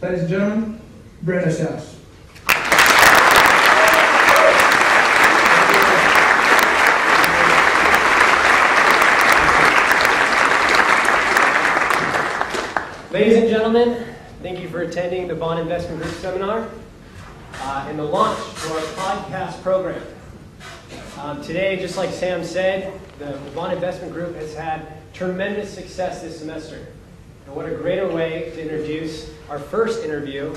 Ladies and gentlemen, Brenda House. Ladies and gentlemen, thank you for attending the Bond Investment Group seminar and the launch to our podcast program. Today, just like Sam said, the Bond Investment Group has had tremendous success this semester. And what a greater way to introduce our first interview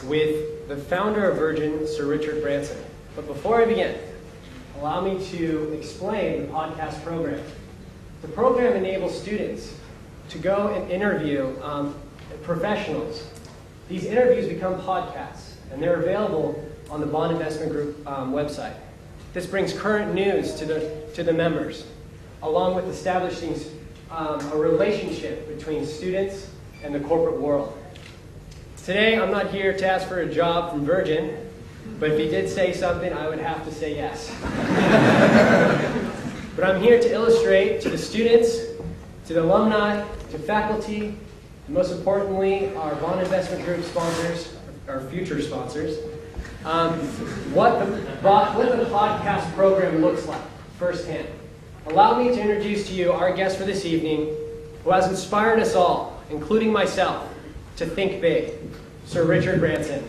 with the founder of Virgin, Sir Richard Branson. But before I begin, allow me to explain the podcast program. The program enables students to go and interview professionals. These interviews become podcasts, and they're available on the Bond Investment Group website. This brings current news to the members, along with establishing a relationship between students and the corporate world. Today, I'm not here to ask for a job from Virgin, but if he did say something, I would have to say yes. But I'm here to illustrate to the students, to the alumni, to faculty, and most importantly, our Bond Investment Group sponsors, our future sponsors, what the podcast program looks like firsthand. Allow me to introduce to you our guest for this evening, who has inspired us all, including myself, to think big, Sir Richard Branson.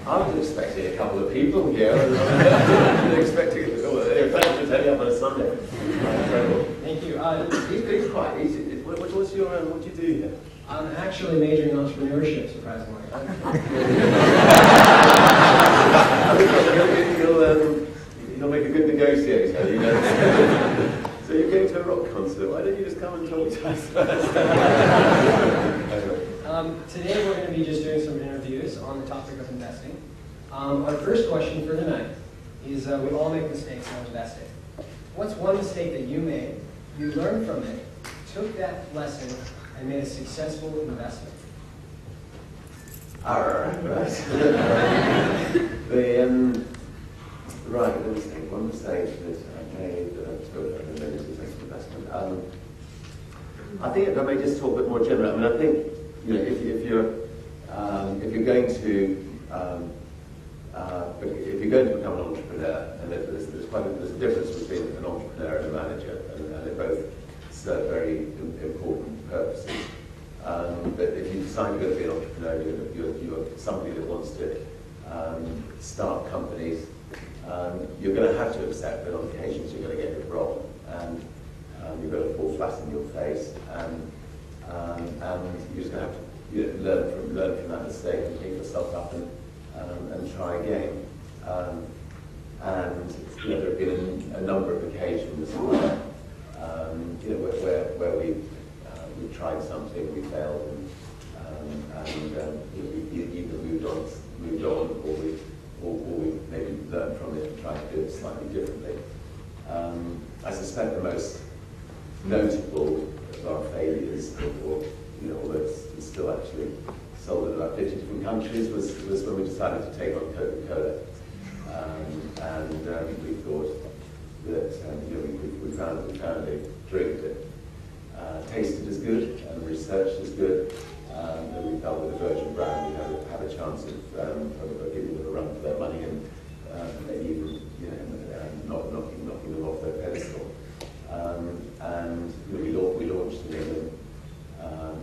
I was expecting a couple of people here. I was expecting thanks for turning up on a Sunday. Incredible. Thank you. It's quite easy. What do you do here? I'm actually majoring in entrepreneurship, surprisingly. You'll make a good negotiator, you know. So you're going to a rock concert. Why don't you just come and talk to us first? Today we're going to be just doing some interviews on the topic of investing. Our first question for tonight is we all make mistakes when investing. What's one mistake that you made, you learned from it, took that lesson, and made a successful investment? All right. Let me think. One mistake that I made that made a successful investment. I think if I may just talk a bit more generally. I mean, I think if you're going to become an entrepreneur, and there's a difference between an entrepreneur and a manager, and they both serve very important purposes. But if you decide you're going to be an entrepreneur, you're somebody that wants to start companies, you're going to have to accept that on occasions you're going to get it wrong, and you're going to fall flat in your face, and you're just going to have to learn from that mistake and pick yourself up and try again. And there have been a number of occasions where where we've tried something, we failed, and we've either moved on, or we maybe learned from it and tried to do it slightly differently. I suspect the most notable of our failures, although it's still actually sold in about 50 different countries, was when we decided to take on Coca-Cola. We thought that we found a drink that tasted as good and researched as good, that we felt with the Virgin brand we had a chance of giving them a run for their money, and maybe even knocking them off their pedestal. We launched in England.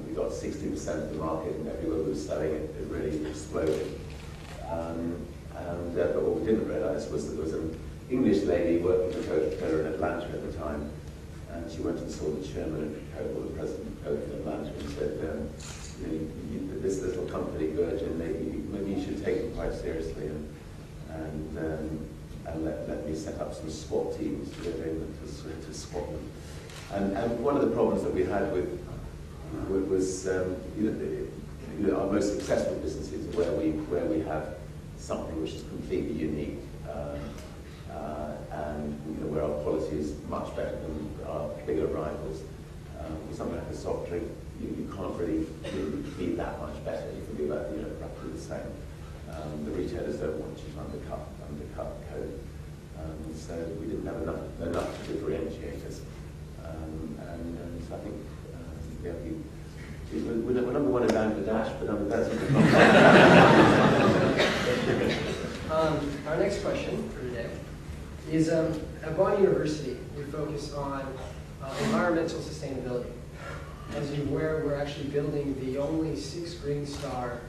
We got 60% of the market, and everywhere we were selling it, it really exploded. But what we didn't realise was that there was an English lady working for Coca-Cola in Atlanta at the time, and she went and saw the chairman of Coca-Cola, the president of Coca in Atlanta, and said, this little company, Virgin, maybe you should take it quite seriously, and let me set up some SWAT teams to go in to swat them. And one of the problems that we had was our most successful businesses where we have something which is completely unique, and where our quality is much better than our bigger rivals. Something like a soft drink, you can't really be that much better. You can be about roughly the same. The retailers don't want you to undercut Coke. So we didn't have enough to differentiate us. And so I think we're number one in Bangladesh, but that's Our next question for today is, at Bond University, we focus on environmental sustainability. As you're aware, we're actually building the only 6 Green Star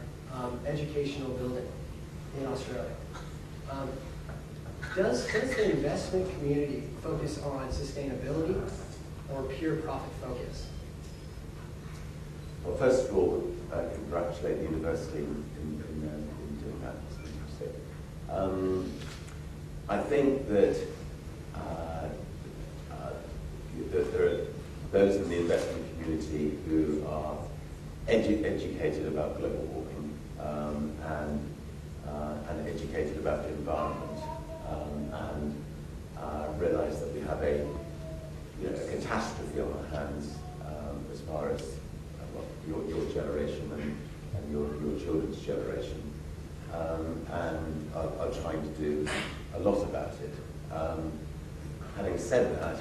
educational building in Australia. Does the investment community focus on sustainability or pure profit focus? Well, first of all, congratulate the university in doing that. It's fantastic. I think that there are those in the investment community who are educated about global warming and educated about the environment and realise that we have a catastrophe on our hands as far as your generation and your children's generation, and are trying to do a lot about it. Having said that,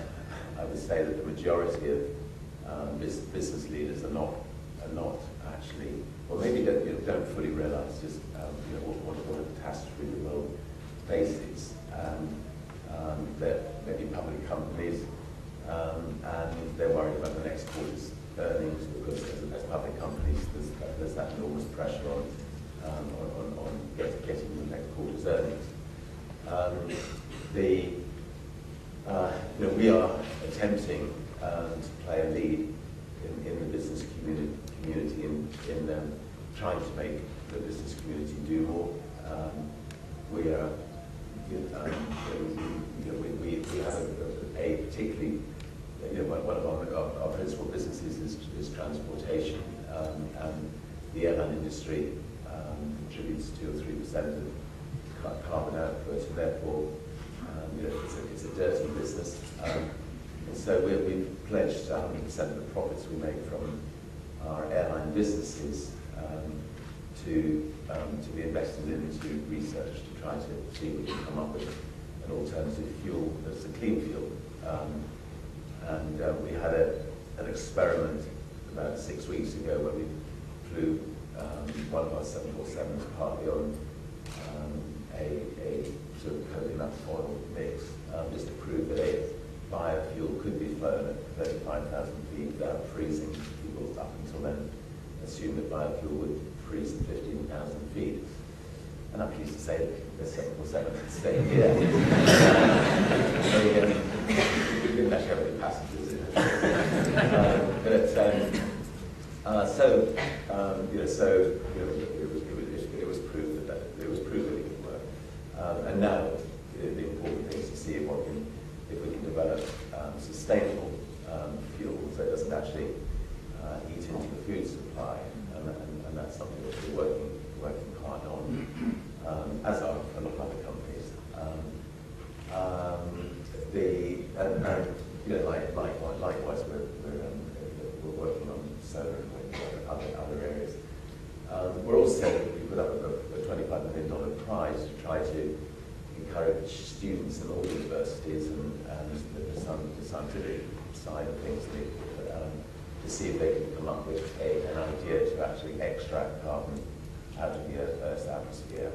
I would say that the majority of business leaders are not actually, or maybe don't fully realise just what a catastrophe the world faces, and that maybe public companies, and they're worried about the next quarter's earnings, because as public companies, there's that enormous pressure on getting the next quarter's earnings. We are attempting to play a lead in the business community in trying to make the business community do more. We are, we have a particularly, one of our principal businesses is transportation, and the airline industry contributes 2 or 3% of carbon output, and therefore it's a dirty business. And so we've pledged 100% of the profits we make from our airline businesses to be invested into research to try to see if we can come up with an alternative fuel that's a clean fuel. And we had an experiment about 6 weeks ago where we flew one of our 747s partly on a sort of coconut oil mix, just to prove that a biofuel could be flown at 35,000 feet without freezing. People up until then assumed that biofuel would freeze at 15,000 feet. And I'm pleased to say that the 747 is staying here. We didn't actually have any passengers in it. It was proved that it could work. And now the important thing is to see if we can develop sustainable fuel so it doesn't actually eat into the food supply, and that's something that we're working hard on, as are a lot of other companies. Likewise, we're working on solar and wind and other areas. We're also, we put up a $25 million prize to try to encourage students in all universities and the scientific side of things to see if they can come up with an idea to actually extract carbon out of the Earth's atmosphere.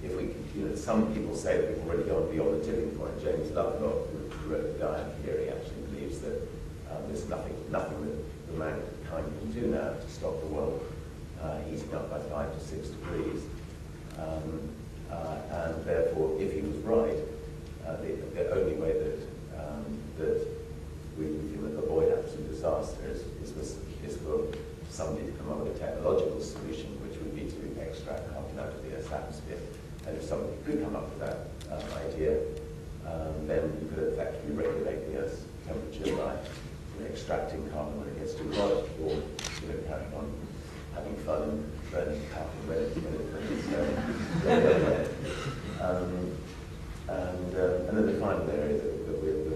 If we could, some people say that we've already gone beyond the tipping point. James Lovelock, who wrote the Gaia theory, actually believes that there's nothing that the mankind can do now to stop the world heating up by 5 to 6 degrees. And therefore, if he was right, the only way that we can avoid absolute disaster is for somebody to come up with a technological solution, which would be to extract carbon out of the Earth's atmosphere. And if somebody could come up with that idea, then we could effectively regulate the Earth's temperature by extracting carbon when it gets too hot, or carrying on having fun and burning carbon when it's and then the final area that we're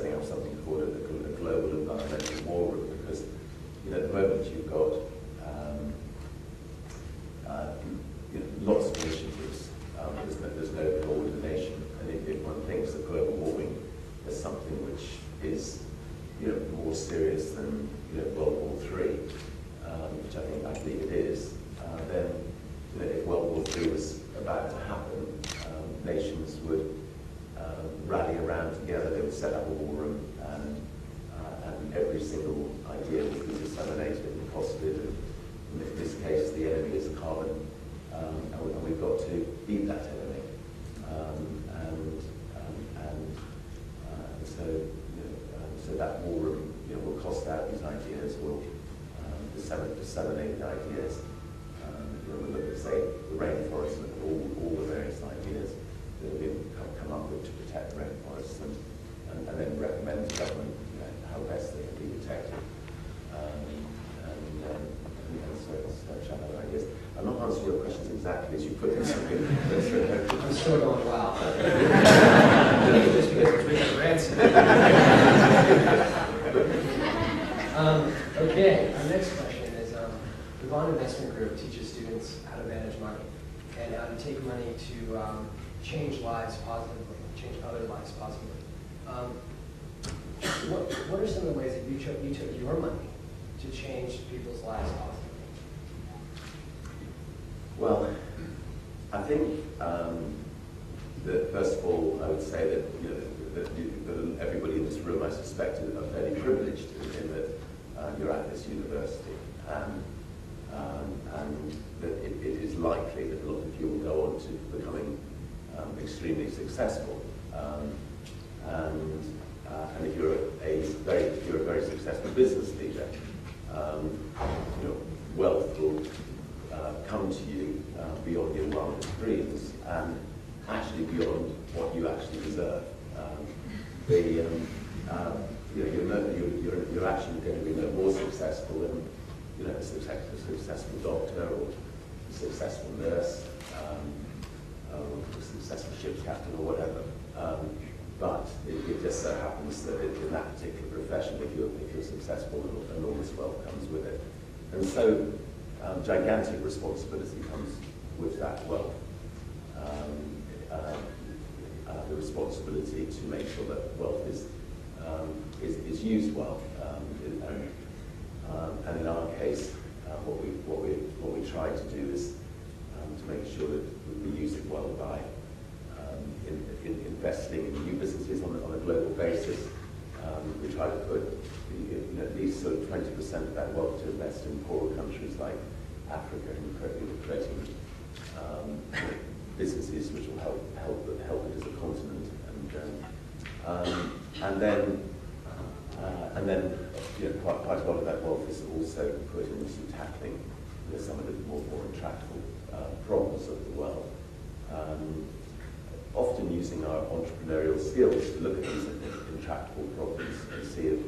setting up something called a global environmental war room, because at the moment you've got lots of initiatives. There's no coordination, and if one thinks that global warming is something which is more serious than World War III, which I believe it is, then if World War III was about to happen, nations would rally around together. They would set up a war room, and every single idea would be disseminated and costed. And in this case, the enemy is carbon, and we've got to beat that enemy. So that war room will cost out these ideas, will disseminate the ideas. We'll look at, say, the rainforest and all the various ideas that have been come up with to protect the rainforests, and then recommend to government how best they can be protected. So it's chat other ideas. I'm not answering your questions exactly as you put them. I'm still going, wow. Just because it's Richard Branson. Okay, our next question is, the Bond Investment Group teaches students how to manage money and how to take money to change lives positively, change other lives positively. What are some of the ways that you took your money to change people's lives positively? Well, I think that first of all, I would say that everybody in this room, I suspect, are fairly privileged in that you're at this university, and that it is likely that a lot of you will go on to becoming extremely successful. And if you're a very successful business leader, wealth will come to you beyond your wildest dreams, and actually beyond what you actually deserve. You're actually going to be no more successful than a successful doctor or a successful nurse, or a successful ship's captain or whatever. But it just so happens that in that particular profession, if you're successful, enormous wealth comes with it. And so gigantic responsibility comes with that wealth. The responsibility to make sure that wealth is used well. And in our case, what we try to do is to make sure that we use it well by investing in new businesses on a global basis. We try to put at least sort of 20% of that wealth to invest in poorer countries like Africa, and creating businesses which will help it as a continent. And then quite a lot of that wealth is also put into tackling some of the more intractable problems of the world. Often using our entrepreneurial skills to look at these intractable problems and see if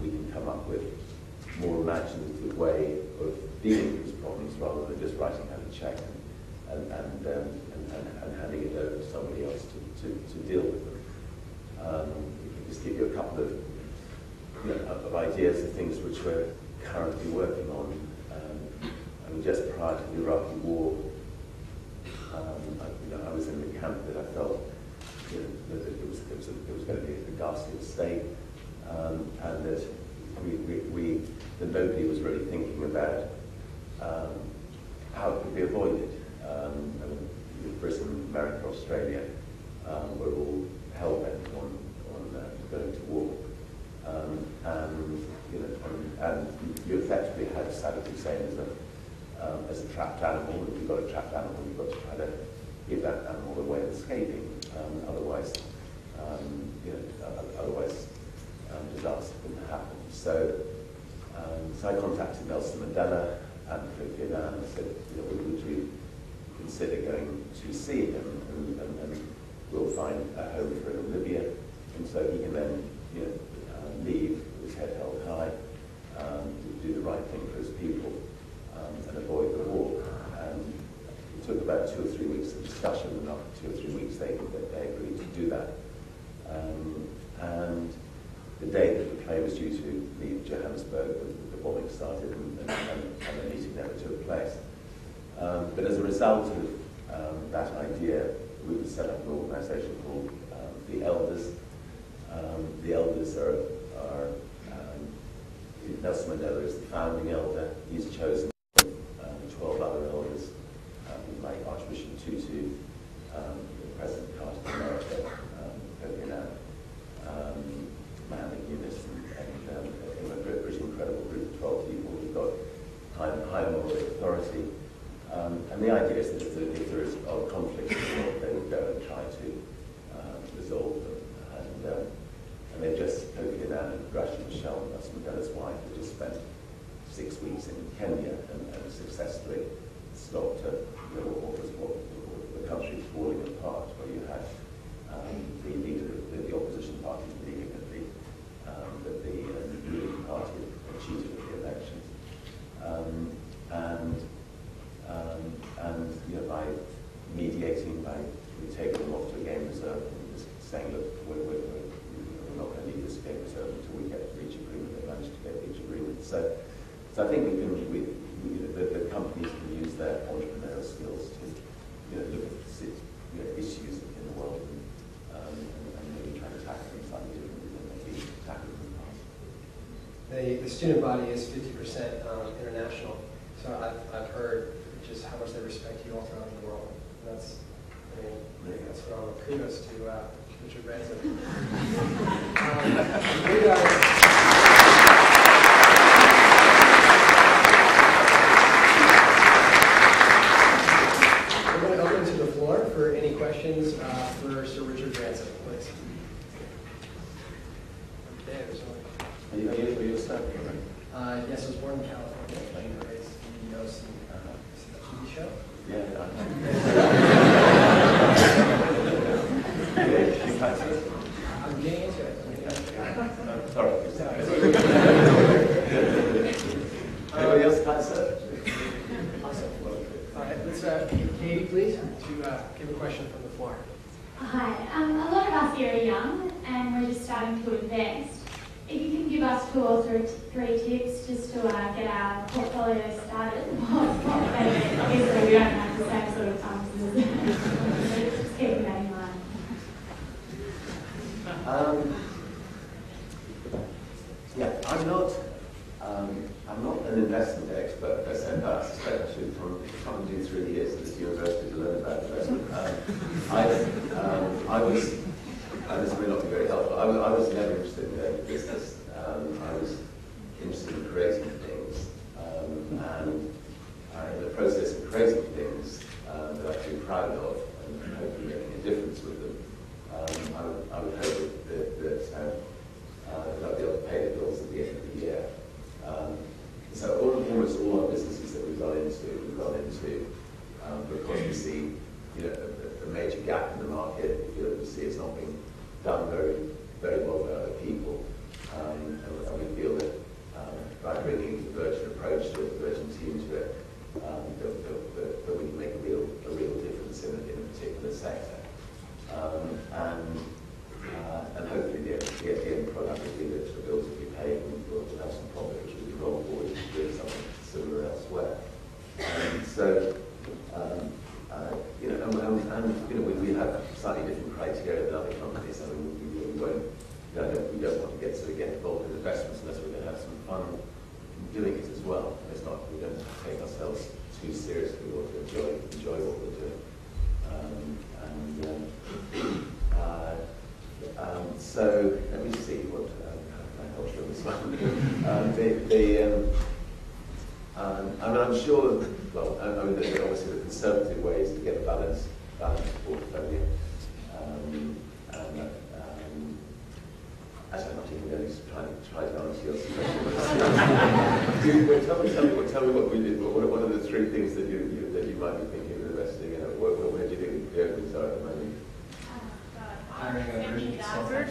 we can come up with a more imaginative way of dealing with these problems, rather than just writing out a check and handing it over to somebody else to deal with them. Just give you a couple of ideas of things which we're currently working on. Just prior to the Iraqi war, I was in the camp that I felt that it was going to be a ghastly mistake, and that that nobody was really thinking about how it could be avoided. Britain, America, Australia were all hell-bent on going to war, and you effectively had Saddam Hussein as a trapped animal. If you've got a trapped animal, you've got to try to give that animal a way of escaping. Otherwise, disaster can happen. So I contacted Nelson Mandela and Kofi Annan and said, would you consider going to see him, and we'll find a home for him in Libya, and so he can then leave with his head held high, do the right thing for his people, and avoid the war. And it took about 2 or 3 weeks of discussion, and after 2 or 3 weeks they agreed to do that. And the day that the plane was due to leave Johannesburg, the bombing started and the meeting never took place. But as a result of that idea, we would set up an organisation called the Elders. The Elders are Nelson Mandela is the founding elder. He's chosen 12 other elders, like Archbishop Tutu, President Carter of America, Kofi Annan, Mohammed Yunus, and a pretty incredible group of 12 people who've got high moral authority. And the idea is that if there is a conflict in the world, they would go and try to resolve them. And they've just, Kofi Annan and Rashid Michelle, Nelson Mandela's wife, have just spent 6 weeks in Kenya and successfully stopped what the country falling apart, where you had the leader of the opposition party believing that the ruling party had cheated at the elections. And by mediating, by taking them off to a game reserve and just saying, look, we're not going to leave this game reserve until we reach agreement. They managed to reach agreement. So I think the companies can use their entrepreneurial skills to look at issues in the world and maybe try to tackle them slightly differently than they've been tackled in the past. The student body is 50% international, so I've heard just how much they respect you all throughout the world. And that's phenomenal. Kudos to Richard Branson. We're going to open to the floor for any questions for Sir Richard Branson, please. Okay, there's one. Are you a staff? Yes, I was born in California. I raised in the OC. TV show? Yeah. I'm getting into it. Sorry. Anybody else cancer? Awesome. All right, let's Katie, please, to give a question from the floor. Hi. A lot of us here are young and we're just starting to invest. If you can give us 2 or 3 tips just to get our portfolio started, obviously we don't have the same sort of funds as just keeping that in mind. Yeah, I'm not an investment expert per se, but I suspect I should come and do 3 years at this university to learn about investment. I was, and this may not be very helpful, I was never interested in going to business. I was interested in creating things, and in the process of creating things that I feel proud of and hopefully making a difference with them, I would hope that I'll be able to pay the bills at the end of the year. So almost all our businesses that we've gone into because we see a major gap in the market. We see it's not being done very, very well by other people, and we feel that by bringing the Virgin approach to it, the Virgin team to it, that we can make a real difference in a particular sector, and hopefully the end product will be that the bills will be paid and we'll have some profit, which will be rolled forward to doing something similar elsewhere. We have slightly different criteria than other companies. I mean, we don't want to get involved in investments unless we're going to have some fun doing it as well. We don't take ourselves too seriously. We want to enjoy what we're doing. So let me see what can I help you with this one. I'm sure. Well, obviously the conservative way is to get a balanced portfolio. Actually, I'm not even going to try to answer your question. Tell me what we did. What are the 3 things that you might be thinking of investing in? Where do you think the openings are at the moment? Hiring a Virgin consultant.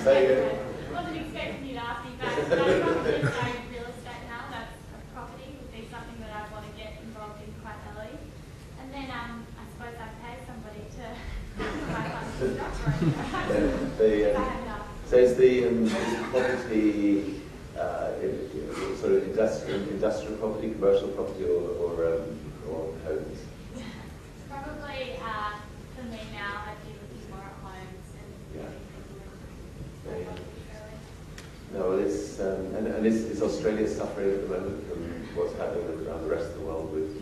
Say again. I wasn't expecting you to ask me back. That's probably starting real estate now. That's a property would be something that I'd want to get involved in quite early. And then I suppose I'd pay somebody to put my funds So is the property sort of industrial property, commercial property, or homes? Probably for me now, I'd be looking more at homes and Yeah. No, well, it's and is Australia suffering at the moment from what's happening around the rest of the world with